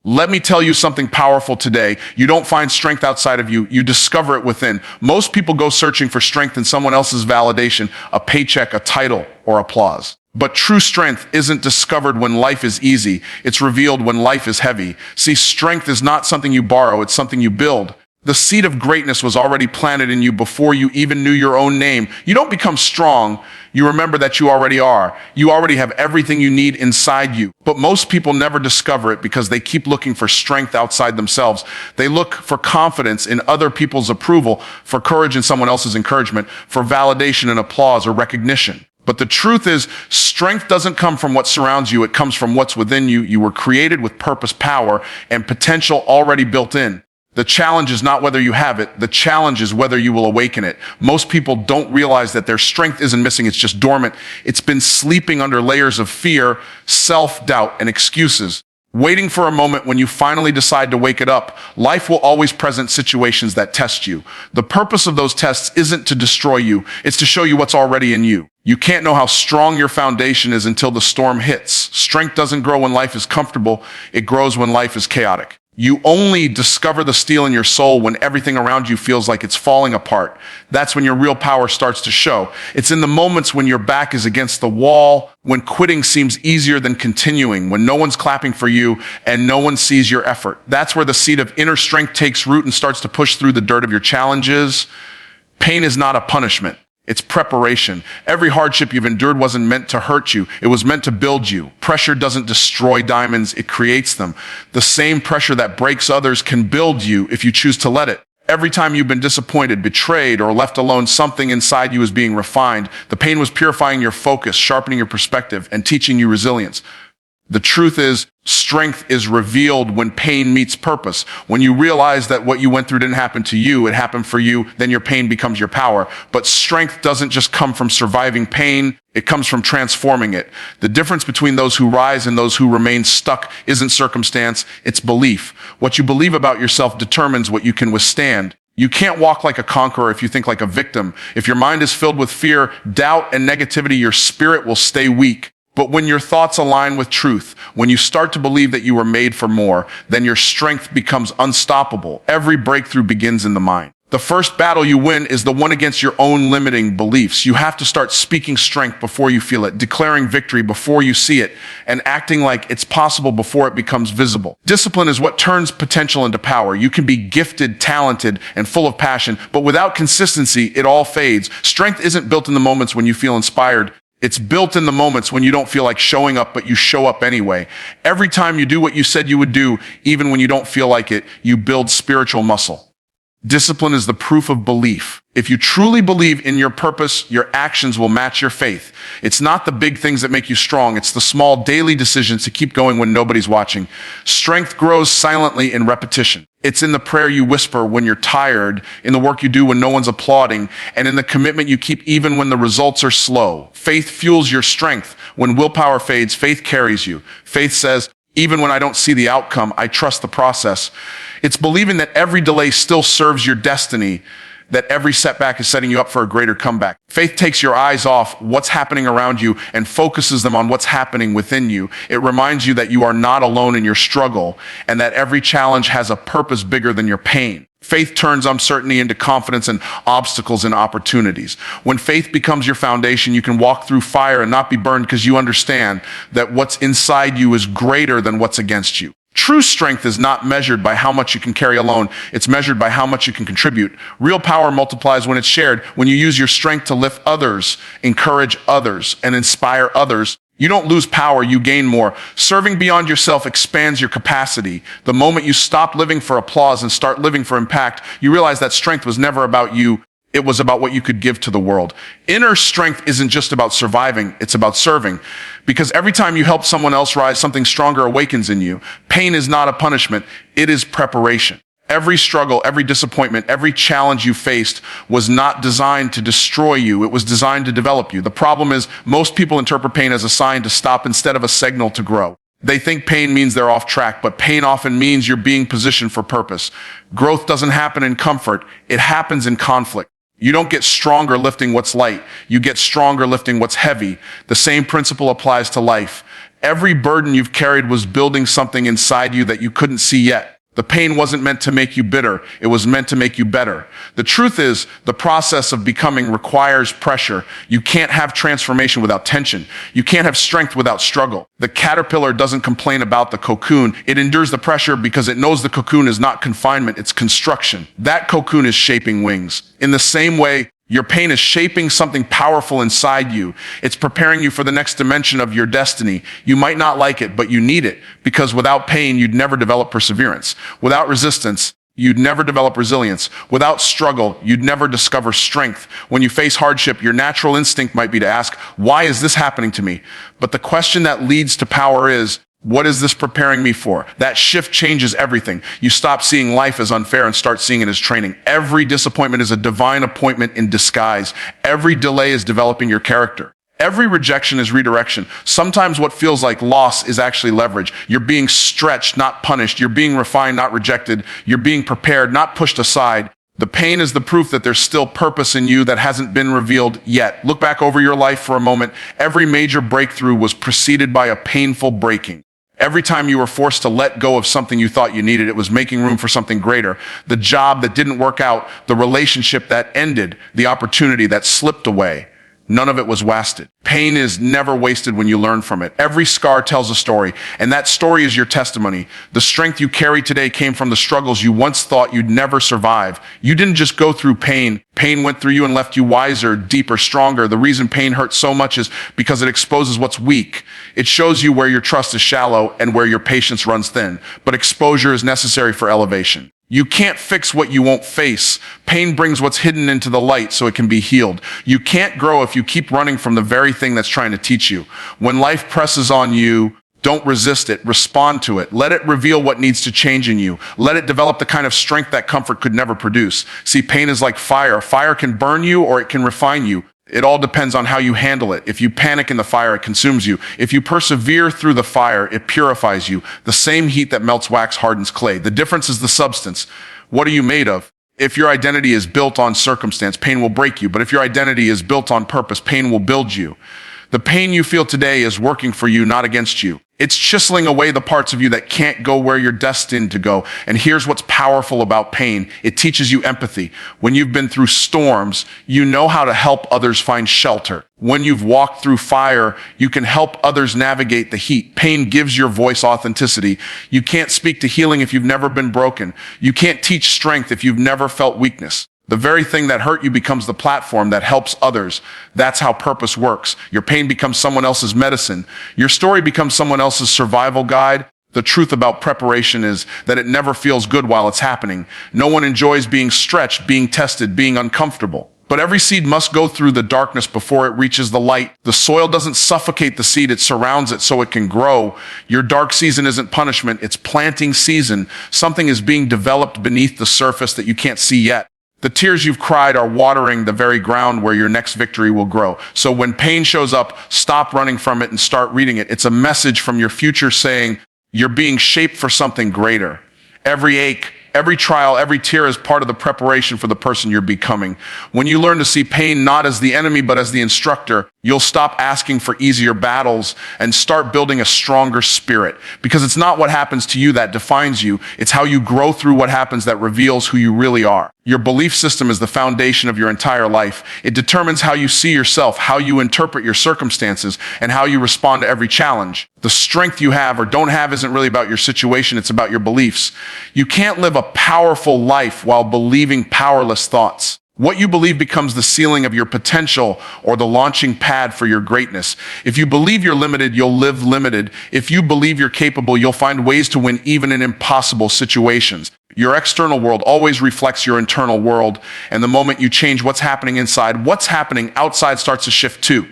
Let me tell you something powerful today. You don't find strength outside of you. You discover it within. Most people go searching for strength in someone else's validation, a paycheck, a title, or applause. But true strength isn't discovered when life is easy. It's revealed when life is heavy. See, strength is not something you borrow. It's something you build. The seed of greatness was already planted in you before you even knew your own name. You don't become strong. You remember that you already are. You already have everything you need inside you. But most people never discover it because they keep looking for strength outside themselves. They look for confidence in other people's approval, for courage in someone else's encouragement, for validation and applause or recognition. But the truth is, strength doesn't come from what surrounds you. It comes from what's within you. You were created with purpose, power, and potential already built in. The challenge is not whether you have it. The challenge is whether you will awaken it. Most people don't realize that their strength isn't missing. It's just dormant. It's been sleeping under layers of fear, self-doubt, and excuses. Waiting for a moment when you finally decide to wake it up. Life will always present situations that test you. The purpose of those tests isn't to destroy you. It's to show you what's already in you. You can't know how strong your foundation is until the storm hits. Strength doesn't grow when life is comfortable. It grows when life is chaotic. You only discover the steel in your soul when everything around you feels like it's falling apart. That's when your real power starts to show. It's in the moments when your back is against the wall, when quitting seems easier than continuing, when no one's clapping for you and no one sees your effort. That's where the seed of inner strength takes root and starts to push through the dirt of your challenges. Pain is not a punishment. It's preparation. Every hardship you've endured wasn't meant to hurt you. It was meant to build you. Pressure doesn't destroy diamonds, it creates them. The same pressure that breaks others can build you if you choose to let it. Every time you've been disappointed, betrayed, or left alone, something inside you is being refined. The pain was purifying your focus, sharpening your perspective, and teaching you resilience. The truth is, strength is revealed when pain meets purpose. When you realize that what you went through didn't happen to you, it happened for you, then your pain becomes your power. But strength doesn't just come from surviving pain, it comes from transforming it. The difference between those who rise and those who remain stuck isn't circumstance, it's belief. What you believe about yourself determines what you can withstand. You can't walk like a conqueror if you think like a victim. If your mind is filled with fear, doubt, and negativity, your spirit will stay weak. But when your thoughts align with truth, when you start to believe that you were made for more, then your strength becomes unstoppable. Every breakthrough begins in the mind. The first battle you win is the one against your own limiting beliefs. You have to start speaking strength before you feel it, declaring victory before you see it, and acting like it's possible before it becomes visible. Discipline is what turns potential into power. You can be gifted, talented, and full of passion, but without consistency, it all fades. Strength isn't built in the moments when you feel inspired. It's built in the moments when you don't feel like showing up, but you show up anyway. Every time you do what you said you would do, even when you don't feel like it, you build spiritual muscle. Discipline is the proof of belief. If you truly believe in your purpose, your actions will match your faith. It's not the big things that make you strong. It's the small daily decisions to keep going when nobody's watching. Strength grows silently in repetition. It's in the prayer you whisper when you're tired, in the work you do when no one's applauding, and in the commitment you keep even when the results are slow. Faith fuels your strength. When willpower fades, faith carries you. Faith says, even when I don't see the outcome, I trust the process. It's believing that every delay still serves your destiny, that every setback is setting you up for a greater comeback. Faith takes your eyes off what's happening around you and focuses them on what's happening within you. It reminds you that you are not alone in your struggle and that every challenge has a purpose bigger than your pain. Faith turns uncertainty into confidence and obstacles into opportunities. When faith becomes your foundation, you can walk through fire and not be burned because you understand that what's inside you is greater than what's against you. True strength is not measured by how much you can carry alone. It's measured by how much you can contribute. Real power multiplies when it's shared. When you use your strength to lift others, encourage others, and inspire others, you don't lose power, you gain more. Serving beyond yourself expands your capacity. The moment you stop living for applause and start living for impact, you realize that strength was never about you. It was about what you could give to the world. Inner strength isn't just about surviving, it's about serving. Because every time you help someone else rise, something stronger awakens in you. Pain is not a punishment, it is preparation. Every struggle, every disappointment, every challenge you faced was not designed to destroy you. It was designed to develop you. The problem is most people interpret pain as a sign to stop instead of a signal to grow. They think pain means they're off track, but pain often means you're being positioned for purpose. Growth doesn't happen in comfort. It happens in conflict. You don't get stronger lifting what's light. You get stronger lifting what's heavy. The same principle applies to life. Every burden you've carried was building something inside you that you couldn't see yet. The pain wasn't meant to make you bitter. It was meant to make you better. The truth is, the process of becoming requires pressure. You can't have transformation without tension. You can't have strength without struggle. The caterpillar doesn't complain about the cocoon. It endures the pressure because it knows the cocoon is not confinement, it's construction. That cocoon is shaping wings. In the same way, your pain is shaping something powerful inside you. It's preparing you for the next dimension of your destiny. You might not like it, but you need it, because without pain, you'd never develop perseverance. Without resistance, you'd never develop resilience. Without struggle, you'd never discover strength. When you face hardship, your natural instinct might be to ask, why is this happening to me? But the question that leads to power is, what is this preparing me for? That shift changes everything. You stop seeing life as unfair and start seeing it as training. Every disappointment is a divine appointment in disguise. Every delay is developing your character. Every rejection is redirection. Sometimes what feels like loss is actually leverage. You're being stretched, not punished. You're being refined, not rejected. You're being prepared, not pushed aside. The pain is the proof that there's still purpose in you that hasn't been revealed yet. Look back over your life for a moment. Every major breakthrough was preceded by a painful breaking. Every time you were forced to let go of something you thought you needed, it was making room for something greater. The job that didn't work out, the relationship that ended, the opportunity that slipped away. None of it was wasted. Pain is never wasted when you learn from it. Every scar tells a story, and that story is your testimony. The strength you carry today came from the struggles you once thought you'd never survive. You didn't just go through pain. Pain went through you and left you wiser, deeper, stronger. The reason pain hurts so much is because it exposes what's weak. It shows you where your trust is shallow and where your patience runs thin. But exposure is necessary for elevation. You can't fix what you won't face. Pain brings what's hidden into the light so it can be healed. You can't grow if you keep running from the very thing that's trying to teach you. When life presses on you, don't resist it. Respond to it. Let it reveal what needs to change in you. Let it develop the kind of strength that comfort could never produce. See, pain is like fire. Fire can burn you or it can refine you. It all depends on how you handle it. If you panic in the fire, it consumes you. If you persevere through the fire, it purifies you. The same heat that melts wax hardens clay. The difference is the substance. What are you made of? If your identity is built on circumstance, pain will break you. But if your identity is built on purpose, pain will build you. The pain you feel today is working for you, not against you. It's chiseling away the parts of you that can't go where you're destined to go. And here's what's powerful about pain. It teaches you empathy. When you've been through storms, you know how to help others find shelter. When you've walked through fire, you can help others navigate the heat. Pain gives your voice authenticity. You can't speak to healing if you've never been broken. You can't teach strength if you've never felt weakness. The very thing that hurt you becomes the platform that helps others. That's how purpose works. Your pain becomes someone else's medicine. Your story becomes someone else's survival guide. The truth about preparation is that it never feels good while it's happening. No one enjoys being stretched, being tested, being uncomfortable. But every seed must go through the darkness before it reaches the light. The soil doesn't suffocate the seed, it surrounds it so it can grow. Your dark season isn't punishment, it's planting season. Something is being developed beneath the surface that you can't see yet. The tears you've cried are watering the very ground where your next victory will grow. So when pain shows up, stop running from it and start reading it. It's a message from your future saying, you're being shaped for something greater. Every ache, every trial, every tear is part of the preparation for the person you're becoming. When you learn to see pain not as the enemy, but as the instructor, you'll stop asking for easier battles and start building a stronger spirit. Because it's not what happens to you that defines you. It's how you grow through what happens that reveals who you really are. Your belief system is the foundation of your entire life. It determines how you see yourself, how you interpret your circumstances, and how you respond to every challenge. The strength you have or don't have isn't really about your situation, it's about your beliefs. You can't live a powerful life while believing powerless thoughts. What you believe becomes the ceiling of your potential or the launching pad for your greatness. If you believe you're limited, you'll live limited. If you believe you're capable, you'll find ways to win even in impossible situations. Your external world always reflects your internal world, and the moment you change what's happening inside, what's happening outside starts to shift too.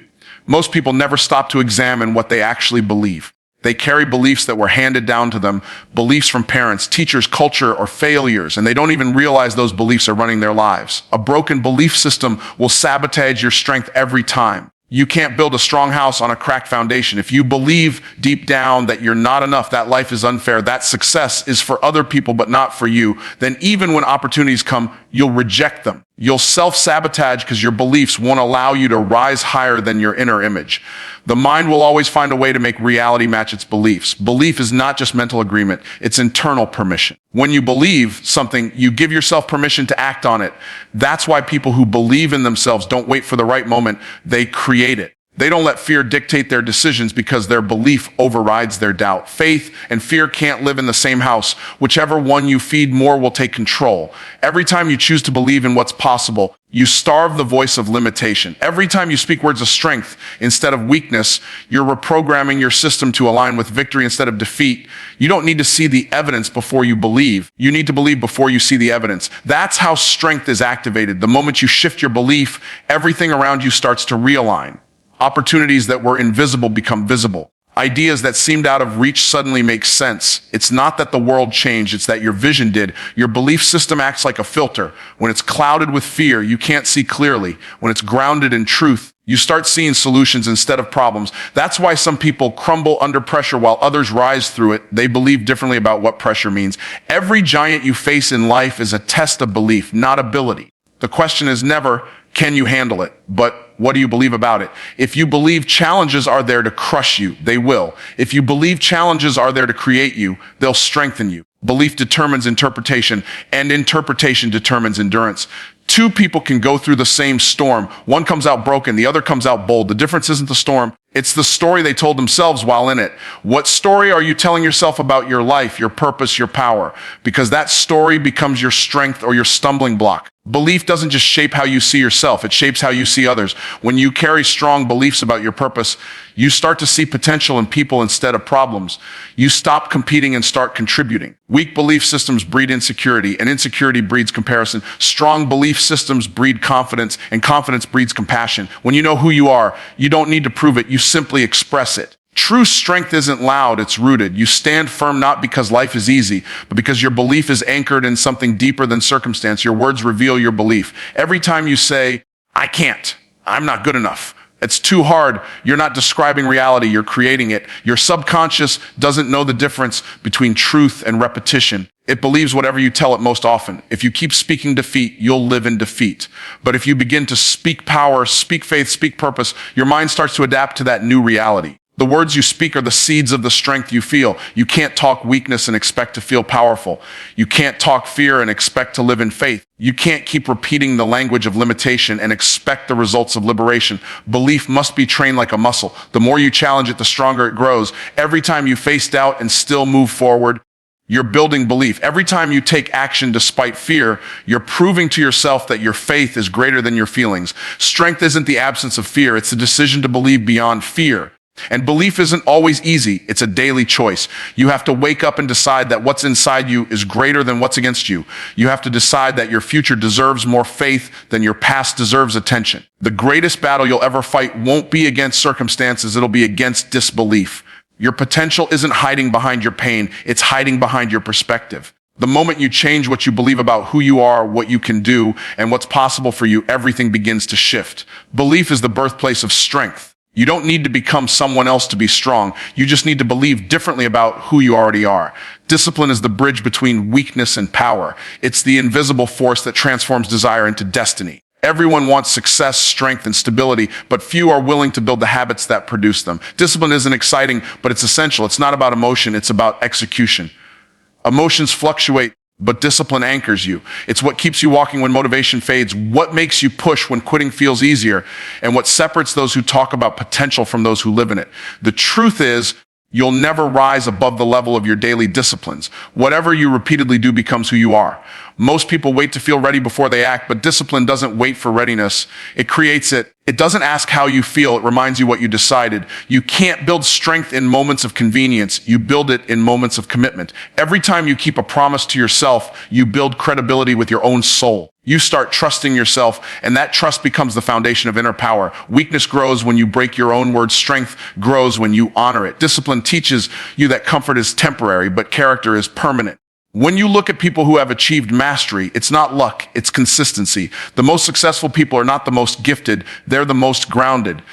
Most people never stop to examine what they actually believe. They carry beliefs that were handed down to them, beliefs from parents, teachers, culture, or failures, and they don't even realize those beliefs are running their lives. A broken belief system will sabotage your strength every time. You can't build a strong house on a cracked foundation. If you believe deep down that you're not enough, that life is unfair, that success is for other people but not for you, then even when opportunities come, you'll reject them. You'll self-sabotage because your beliefs won't allow you to rise higher than your inner image. The mind will always find a way to make reality match its beliefs. Belief is not just mental agreement, it's internal permission. When you believe something, you give yourself permission to act on it. That's why people who believe in themselves don't wait for the right moment, they create it. They don't let fear dictate their decisions because their belief overrides their doubt. Faith and fear can't live in the same house. Whichever one you feed more will take control. Every time you choose to believe in what's possible, you starve the voice of limitation. Every time you speak words of strength instead of weakness, you're reprogramming your system to align with victory instead of defeat. You don't need to see the evidence before you believe. You need to believe before you see the evidence. That's how strength is activated. The moment you shift your belief, everything around you starts to realign. Opportunities that were invisible become visible. Ideas that seemed out of reach suddenly make sense. It's not that the world changed, it's that your vision did. Your belief system acts like a filter. When it's clouded with fear, you can't see clearly. When it's grounded in truth, you start seeing solutions instead of problems. That's why some people crumble under pressure while others rise through it. They believe differently about what pressure means. Every giant you face in life is a test of belief, not ability. The question is never, can you handle it? But what do you believe about it? If you believe challenges are there to crush you, they will. If you believe challenges are there to create you, they'll strengthen you. Belief determines interpretation, and interpretation determines endurance. Two people can go through the same storm. One comes out broken, the other comes out bold. The difference isn't the storm, it's the story they told themselves while in it. What story are you telling yourself about your life, your purpose, your power? Because that story becomes your strength or your stumbling block. Belief doesn't just shape how you see yourself, it shapes how you see others. When you carry strong beliefs about your purpose, you start to see potential in people instead of problems. You stop competing and start contributing. Weak belief systems breed insecurity, and insecurity breeds comparison. Strong belief systems breed confidence, and confidence breeds compassion. When you know who you are, you don't need to prove it, you simply express it. True strength isn't loud, it's rooted. You stand firm not because life is easy, but because your belief is anchored in something deeper than circumstance. Your words reveal your belief. Every time you say, I can't, I'm not good enough, it's too hard, you're not describing reality, you're creating it. Your subconscious doesn't know the difference between truth and repetition. It believes whatever you tell it most often. If you keep speaking defeat, you'll live in defeat. But if you begin to speak power, speak faith, speak purpose, your mind starts to adapt to that new reality. The words you speak are the seeds of the strength you feel. You can't talk weakness and expect to feel powerful. You can't talk fear and expect to live in faith. You can't keep repeating the language of limitation and expect the results of liberation. Belief must be trained like a muscle. The more you challenge it, the stronger it grows. Every time you face doubt and still move forward, you're building belief. Every time you take action despite fear, you're proving to yourself that your faith is greater than your feelings. Strength isn't the absence of fear. It's the decision to believe beyond fear. And belief isn't always easy. It's a daily choice. You have to wake up and decide that what's inside you is greater than what's against you. You have to decide that your future deserves more faith than your past deserves attention. The greatest battle you'll ever fight won't be against circumstances. It'll be against disbelief. Your potential isn't hiding behind your pain. It's hiding behind your perspective. The moment you change what you believe about who you are, what you can do, and what's possible for you, everything begins to shift. Belief is the birthplace of strength. You don't need to become someone else to be strong. You just need to believe differently about who you already are. Discipline is the bridge between weakness and power. It's the invisible force that transforms desire into destiny. Everyone wants success, strength, and stability, but few are willing to build the habits that produce them. Discipline isn't exciting, but it's essential. It's not about emotion, it's about execution. Emotions fluctuate, but discipline anchors you. It's what keeps you walking when motivation fades, what makes you push when quitting feels easier, and what separates those who talk about potential from those who live in it. The truth is, you'll never rise above the level of your daily disciplines. Whatever you repeatedly do becomes who you are. Most people wait to feel ready before they act, but discipline doesn't wait for readiness. It creates it. It doesn't ask how you feel. It reminds you what you decided. You can't build strength in moments of convenience. You build it in moments of commitment. Every time you keep a promise to yourself, you build credibility with your own soul. You start trusting yourself, and that trust becomes the foundation of inner power. Weakness grows when you break your own word. Strength grows when you honor it. Discipline teaches you that comfort is temporary, but character is permanent. When you look at people who have achieved mastery, it's not luck, it's consistency. The most successful people are not the most gifted, they're the most grounded.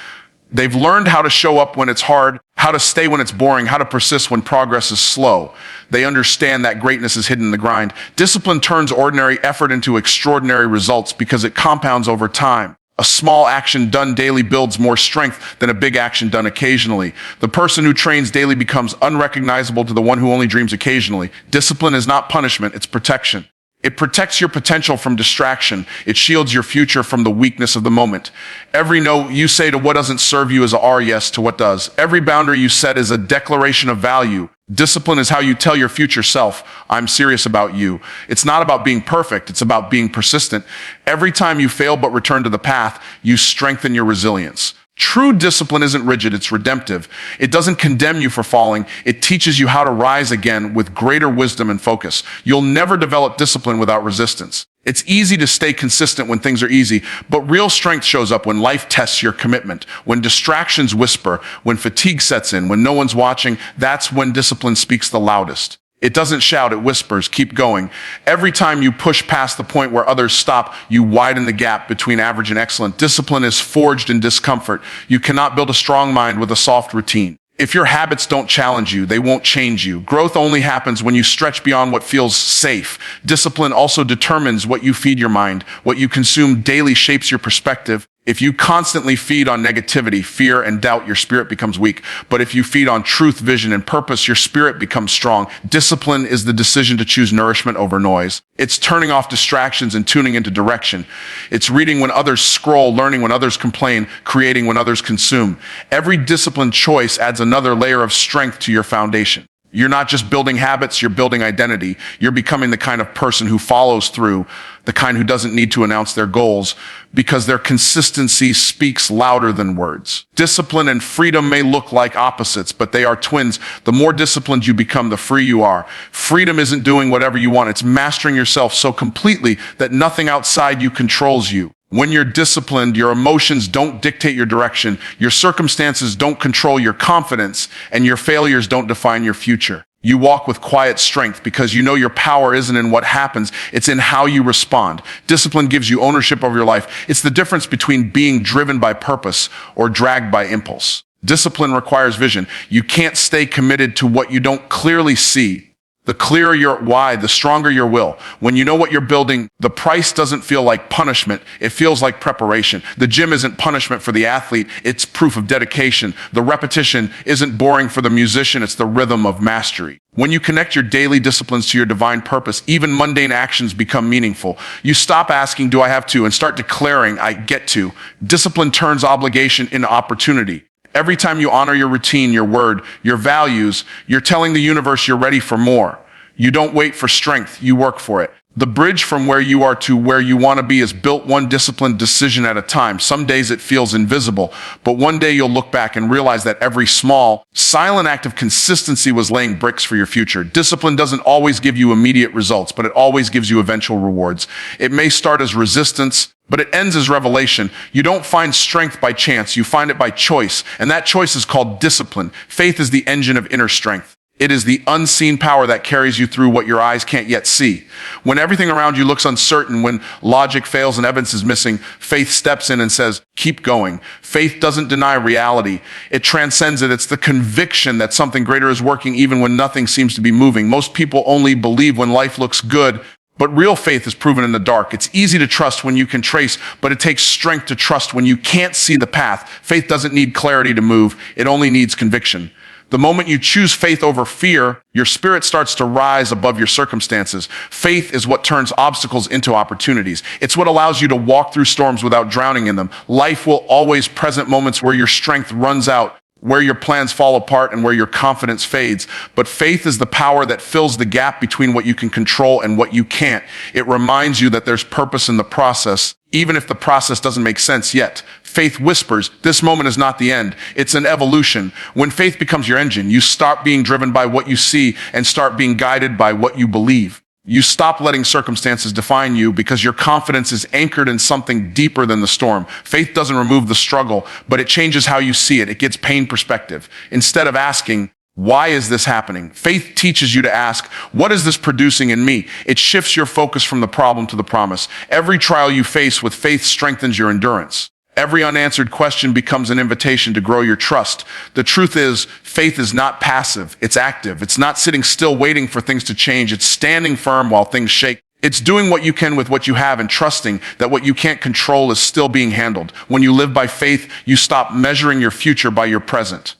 They've learned how to show up when it's hard, how to stay when it's boring, how to persist when progress is slow. They understand that greatness is hidden in the grind. Discipline turns ordinary effort into extraordinary results because it compounds over time. A small action done daily builds more strength than a big action done occasionally. The person who trains daily becomes unrecognizable to the one who only dreams occasionally. Discipline is not punishment, it's protection. It protects your potential from distraction. It shields your future from the weakness of the moment. Every no you say to what doesn't serve you is a yes to what does. Every boundary you set is a declaration of value. Discipline is how you tell your future self, I'm serious about you. It's not about being perfect, it's about being persistent. Every time you fail but return to the path, you strengthen your resilience. True discipline isn't rigid, it's redemptive. It doesn't condemn you for falling. It teaches you how to rise again with greater wisdom and focus. You'll never develop discipline without resistance. It's easy to stay consistent when things are easy, but real strength shows up when life tests your commitment, when distractions whisper, when fatigue sets in, when no one's watching. That's when discipline speaks the loudest. It doesn't shout, it whispers, keep going. Every time you push past the point where others stop, you widen the gap between average and excellent. Discipline is forged in discomfort. You cannot build a strong mind with a soft routine. If your habits don't challenge you, they won't change you. Growth only happens when you stretch beyond what feels safe. Discipline also determines what you feed your mind. What you consume daily shapes your perspective. If you constantly feed on negativity, fear, and doubt, your spirit becomes weak. But if you feed on truth, vision, and purpose, your spirit becomes strong. Discipline is the decision to choose nourishment over noise. It's turning off distractions and tuning into direction. It's reading when others scroll, learning when others complain, creating when others consume. Every disciplined choice adds another layer of strength to your foundation. You're not just building habits, you're building identity. You're becoming the kind of person who follows through, the kind who doesn't need to announce their goals because their consistency speaks louder than words. Discipline and freedom may look like opposites, but they are twins. The more disciplined you become, the free you are. Freedom isn't doing whatever you want. It's mastering yourself so completely that nothing outside you controls you. When you're disciplined, your emotions don't dictate your direction, your circumstances don't control your confidence, and your failures don't define your future. You walk with quiet strength because you know your power isn't in what happens, it's in how you respond. Discipline gives you ownership over your life. It's the difference between being driven by purpose or dragged by impulse. Discipline requires vision. You can't stay committed to what you don't clearly see. The clearer your why, the stronger your will. When you know what you're building, the price doesn't feel like punishment. It feels like preparation. The gym isn't punishment for the athlete. It's proof of dedication. The repetition isn't boring for the musician. It's the rhythm of mastery. When you connect your daily disciplines to your divine purpose, even mundane actions become meaningful. You stop asking, do I have to, and start declaring, I get to. Discipline turns obligation into opportunity. Every time you honor your routine, your word, your values, you're telling the universe you're ready for more. You don't wait for strength, you work for it. The bridge from where you are to where you want to be is built one disciplined decision at a time. Some days it feels invisible, but one day you'll look back and realize that every small, silent act of consistency was laying bricks for your future. Discipline doesn't always give you immediate results, but it always gives you eventual rewards. It may start as resistance, but it ends as revelation. You don't find strength by chance, you find it by choice, and that choice is called discipline. Faith is the engine of inner strength. It is the unseen power that carries you through what your eyes can't yet see. When everything around you looks uncertain, when logic fails and evidence is missing, faith steps in and says, keep going. Faith doesn't deny reality. It transcends it. It's the conviction that something greater is working even when nothing seems to be moving. Most people only believe when life looks good, but real faith is proven in the dark. It's easy to trust when you can trace, but it takes strength to trust when you can't see the path. Faith doesn't need clarity to move. It only needs conviction. The moment you choose faith over fear, your spirit starts to rise above your circumstances. Faith is what turns obstacles into opportunities. It's what allows you to walk through storms without drowning in them. Life will always present moments where your strength runs out, where your plans fall apart, and where your confidence fades. But faith is the power that fills the gap between what you can control and what you can't. It reminds you that there's purpose in the process, even if the process doesn't make sense yet. Faith whispers, this moment is not the end. It's an evolution. When faith becomes your engine, you stop being driven by what you see and start being guided by what you believe. You stop letting circumstances define you because your confidence is anchored in something deeper than the storm. Faith doesn't remove the struggle, but it changes how you see it. It gives pain perspective. Instead of asking, why is this happening? Faith teaches you to ask, what is this producing in me? It shifts your focus from the problem to the promise. Every trial you face with faith strengthens your endurance. Every unanswered question becomes an invitation to grow your trust. The truth is, faith is not passive, it's active. It's not sitting still waiting for things to change. It's standing firm while things shake. It's doing what you can with what you have and trusting that what you can't control is still being handled. When you live by faith, you stop measuring your future by your present.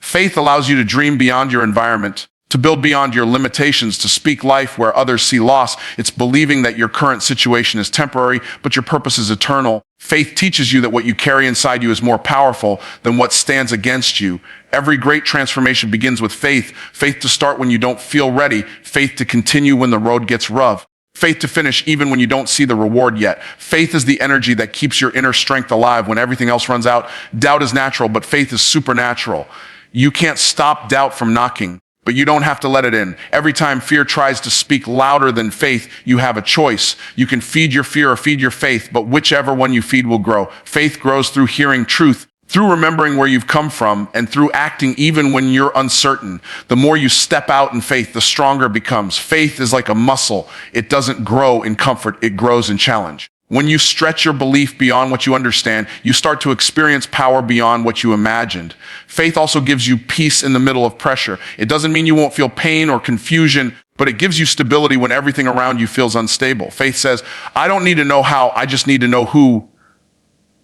Faith allows you to dream beyond your environment, to build beyond your limitations, to speak life where others see loss. It's believing that your current situation is temporary, but your purpose is eternal. Faith teaches you that what you carry inside you is more powerful than what stands against you. Every great transformation begins with faith. Faith to start when you don't feel ready. Faith to continue when the road gets rough. Faith to finish even when you don't see the reward yet. Faith is the energy that keeps your inner strength alive when everything else runs out. Doubt is natural, but faith is supernatural. You can't stop doubt from knocking, but you don't have to let it in. Every time fear tries to speak louder than faith, you have a choice. You can feed your fear or feed your faith, but whichever one you feed will grow. Faith grows through hearing truth, through remembering where you've come from, and through acting even when you're uncertain. The more you step out in faith, the stronger it becomes. Faith is like a muscle. It doesn't grow in comfort, it grows in challenge. When you stretch your belief beyond what you understand, you start to experience power beyond what you imagined. Faith also gives you peace in the middle of pressure. It doesn't mean you won't feel pain or confusion, but it gives you stability when everything around you feels unstable. Faith says, I don't need to know how, I just need to know who.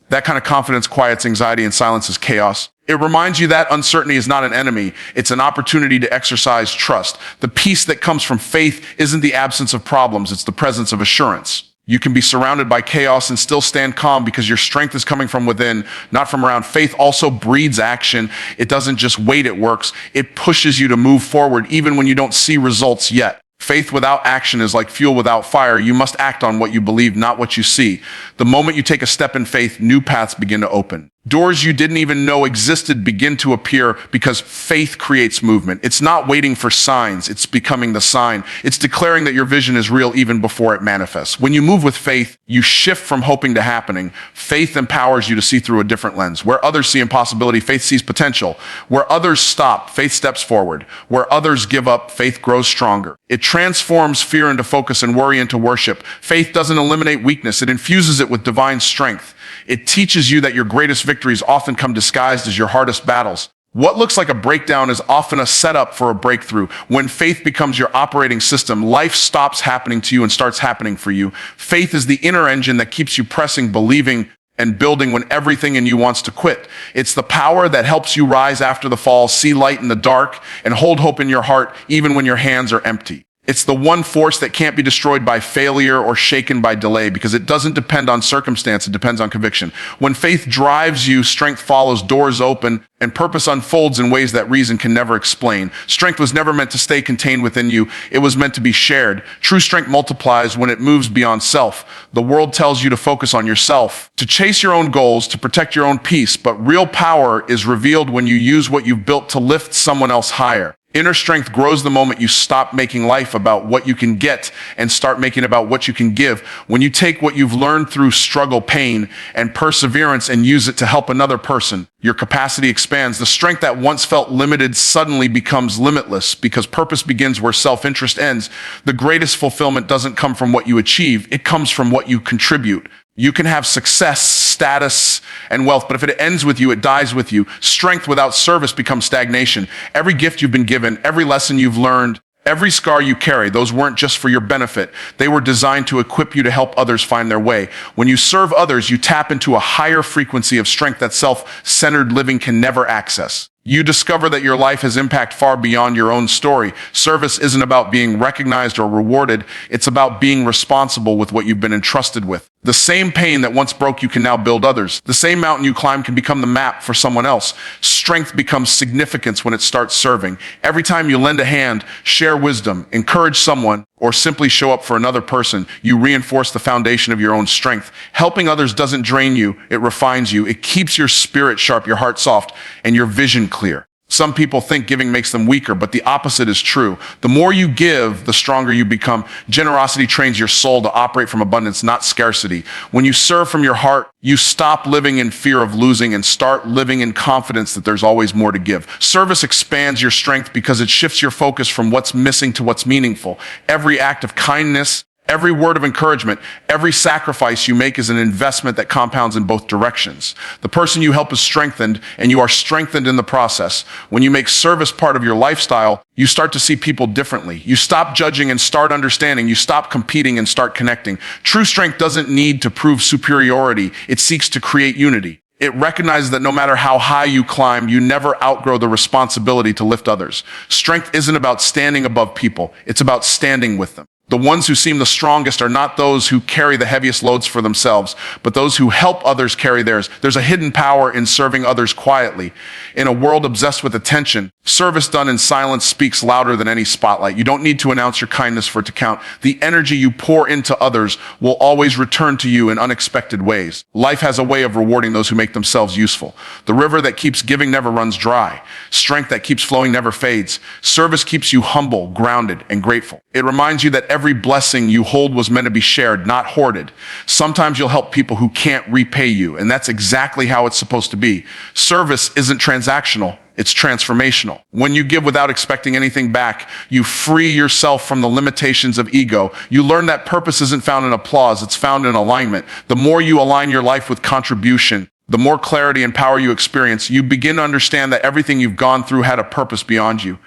That kind of confidence quiets anxiety and silences chaos. It reminds you that uncertainty is not an enemy. It's an opportunity to exercise trust. The peace that comes from faith isn't the absence of problems, it's the presence of assurance. You can be surrounded by chaos and still stand calm because your strength is coming from within, not from around. Faith also breeds action. It doesn't just wait, it works. It pushes you to move forward even when you don't see results yet. Faith without action is like fuel without fire. You must act on what you believe, not what you see. The moment you take a step in faith, new paths begin to open. Doors you didn't even know existed begin to appear because faith creates movement. It's not waiting for signs, it's becoming the sign. It's declaring that your vision is real even before it manifests. When you move with faith, you shift from hoping to happening. Faith empowers you to see through a different lens. Where others see impossibility, faith sees potential. Where others stop, faith steps forward. Where others give up, faith grows stronger. It transforms fear into focus and worry into worship. Faith doesn't eliminate weakness, it infuses it with divine strength. It teaches you that your greatest victories often come disguised as your hardest battles. What looks like a breakdown is often a setup for a breakthrough. When faith becomes your operating system, life stops happening to you and starts happening for you. Faith is the inner engine that keeps you pressing, believing, and building when everything in you wants to quit. It's the power that helps you rise after the fall, see light in the dark, and hold hope in your heart even when your hands are empty. It's the one force that can't be destroyed by failure or shaken by delay because it doesn't depend on circumstance, it depends on conviction. When faith drives you, strength follows, doors open, and purpose unfolds in ways that reason can never explain. Strength was never meant to stay contained within you, it was meant to be shared. True strength multiplies when it moves beyond self. The world tells you to focus on yourself, to chase your own goals, to protect your own peace, but real power is revealed when you use what you've built to lift someone else higher. Inner strength grows the moment you stop making life about what you can get and start making it about what you can give. When you take what you've learned through struggle, pain, and perseverance and use it to help another person, your capacity expands. The strength that once felt limited suddenly becomes limitless because purpose begins where self-interest ends. The greatest fulfillment doesn't come from what you achieve, it comes from what you contribute. You can have success, status, and wealth, but if it ends with you, it dies with you. Strength without service becomes stagnation. Every gift you've been given, every lesson you've learned, every scar you carry, those weren't just for your benefit. They were designed to equip you to help others find their way. When you serve others, you tap into a higher frequency of strength that self-centered living can never access. You discover that your life has impact far beyond your own story. Service isn't about being recognized or rewarded. It's about being responsible with what you've been entrusted with. The same pain that once broke you can now build others. The same mountain you climb can become the map for someone else. Strength becomes significance when it starts serving. Every time you lend a hand, share wisdom, encourage someone, or simply show up for another person, you reinforce the foundation of your own strength. Helping others doesn't drain you, it refines you. It keeps your spirit sharp, your heart soft, and your vision clear. Some people think giving makes them weaker, but the opposite is true. The more you give, the stronger you become. Generosity trains your soul to operate from abundance, not scarcity. When you serve from your heart, you stop living in fear of losing and start living in confidence that there's always more to give. Service expands your strength because it shifts your focus from what's missing to what's meaningful. Every act of kindness, Every word of encouragement, every sacrifice you make is an investment that compounds in both directions. The person you help is strengthened, and you are strengthened in the process. When you make service part of your lifestyle, you start to see people differently. You stop judging and start understanding. You stop competing and start connecting. True strength doesn't need to prove superiority. It seeks to create unity. It recognizes that no matter how high you climb, you never outgrow the responsibility to lift others. Strength isn't about standing above people. It's about standing with them. The ones who seem the strongest are not those who carry the heaviest loads for themselves, but those who help others carry theirs. There's a hidden power in serving others quietly. In a world obsessed with attention, service done in silence speaks louder than any spotlight. You don't need to announce your kindness for it to count. The energy you pour into others will always return to you in unexpected ways. Life has a way of rewarding those who make themselves useful. The river that keeps giving never runs dry. Strength that keeps flowing never fades. Service keeps you humble, grounded, and grateful. It reminds you that every blessing you hold was meant to be shared, not hoarded. Sometimes you'll help people who can't repay you, and that's exactly how it's supposed to be. Service isn't transactional. It's transformational. When you give without expecting anything back, you free yourself from the limitations of ego. You learn that purpose isn't found in applause, it's found in alignment. The more you align your life with contribution, the more clarity and power you experience. You begin to understand that everything you've gone through had a purpose beyond you.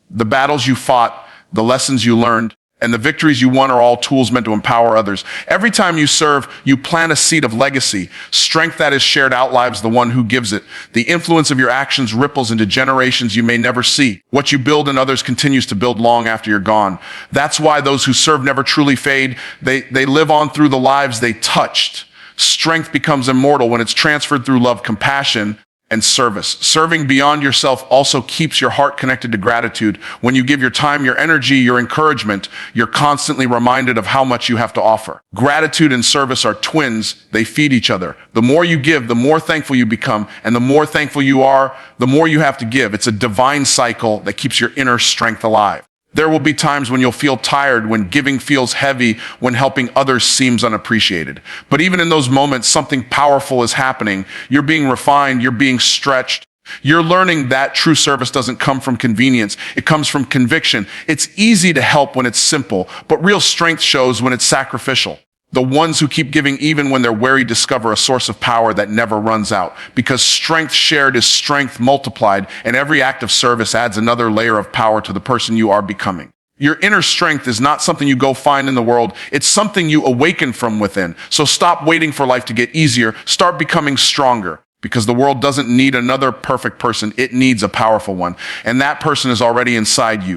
The battles you fought, the lessons you learned, and the victories you won are all tools meant to empower others. Every time you serve, you plant a seed of legacy. Strength that is shared outlives the one who gives it. The influence of your actions ripples into generations you may never see. What you build in others continues to build long after you're gone. That's why those who serve never truly fade. They live on through the lives they touched. Strength becomes immortal when it's transferred through love, compassion, and service. Serving beyond yourself also keeps your heart connected to gratitude. When you give your time, your energy, your encouragement, you're constantly reminded of how much you have to offer. Gratitude and service are twins. They feed each other. The more you give, the more thankful you become, and the more thankful you are, the more you have to give. It's a divine cycle that keeps your inner strength alive. There will be times when you'll feel tired, when giving feels heavy, when helping others seems unappreciated. But even in those moments, something powerful is happening. You're being refined, you're being stretched. You're learning that true service doesn't come from convenience. It comes from conviction. It's easy to help when it's simple, but real strength shows when it's sacrificial. The ones who keep giving even when they're weary discover a source of power that never runs out. Because strength shared is strength multiplied, and every act of service adds another layer of power to the person you are becoming. Your inner strength is not something you go find in the world. It's something you awaken from within. So stop waiting for life to get easier. Start becoming stronger. Because the world doesn't need another perfect person. It needs a powerful one. And that person is already inside you.